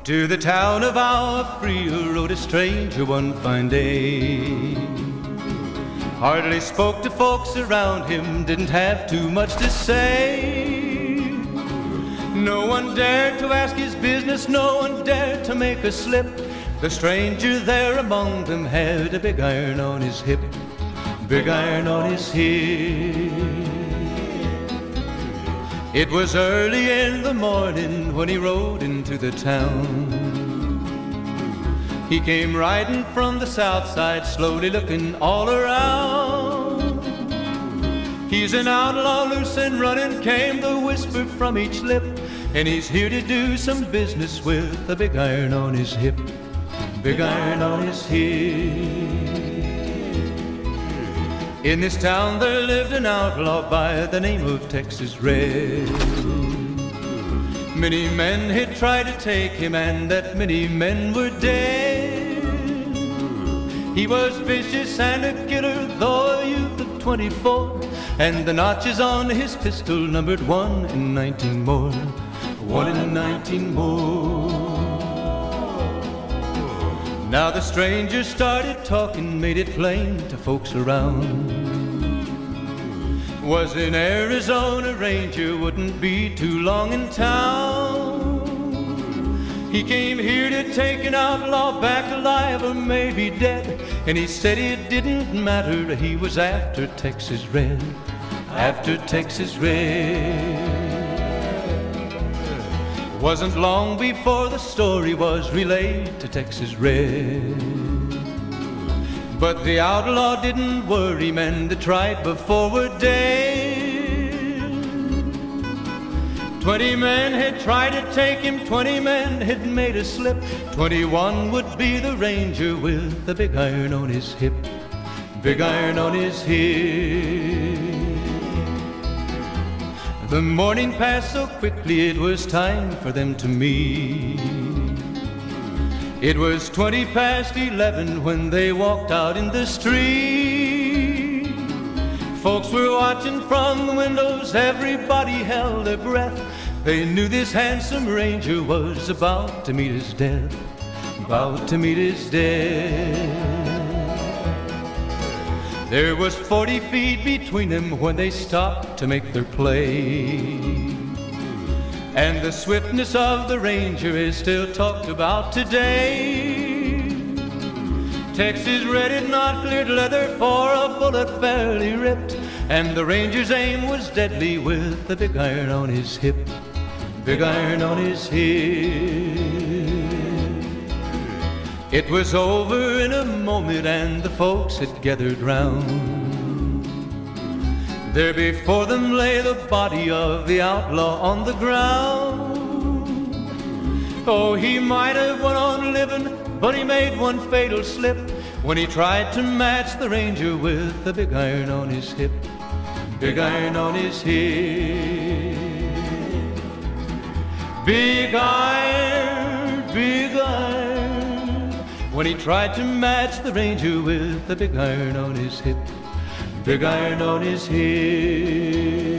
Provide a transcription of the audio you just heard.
To the town of our Frio rode a stranger one fine day. Hardly spoke to folks around him, didn't have too much to say. No one dared to ask his business, no one dared to make a slip. The stranger there among them had a big iron on his hip, big iron on his hip. It was early in the morning when he rode into the town. He came riding from the south side, slowly looking all around. He's an outlaw, loose and running, came the whisper from each lip, and he's here to do some business with a big iron on his hip, big iron on his hip. In this town there lived an outlaw by the name of Texas Red. Many men had tried to take him, and that many men were dead. He was vicious and a killer, though a youth of 24, and the notches on his pistol numbered 1 in 19 more, 1 in 19 more. Now the stranger started talking, made it plain to folks around. Was an Arizona ranger, wouldn't be too long in town. He came here to take an outlaw back alive or maybe dead, and he said it didn't matter, he was after Texas Red, after Texas Red. Wasn't long before the story was relayed to Texas Red. But the outlaw didn't worry, men that tried before were dead. 20 men had tried to take him, 20 men had made a slip. 21 would be the ranger with the big iron on his hip, big iron on his hip. The morning passed so quickly, it was time for them to meet. It was 20 past 11 when they walked out in the street. Folks were watching from the windows, everybody held their breath. They knew this handsome ranger was about to meet his death, about to meet his death. There was 40 feet between them when they stopped to make their play. And the swiftness of the ranger is still talked about today. Texas Red had not cleared leather for a bullet fairly ripped, and the ranger's aim was deadly with the big iron on his hip, big iron on his hip. It was over in a moment and the folks had gathered round. There before them lay the body of the outlaw on the ground. Oh, he might have went on living, but he made one fatal slip when he tried to match the ranger with the big iron on his hip, big iron on his hip. Big iron, big iron, when he tried to match the ranger with the big iron on his hip, big iron on his hip.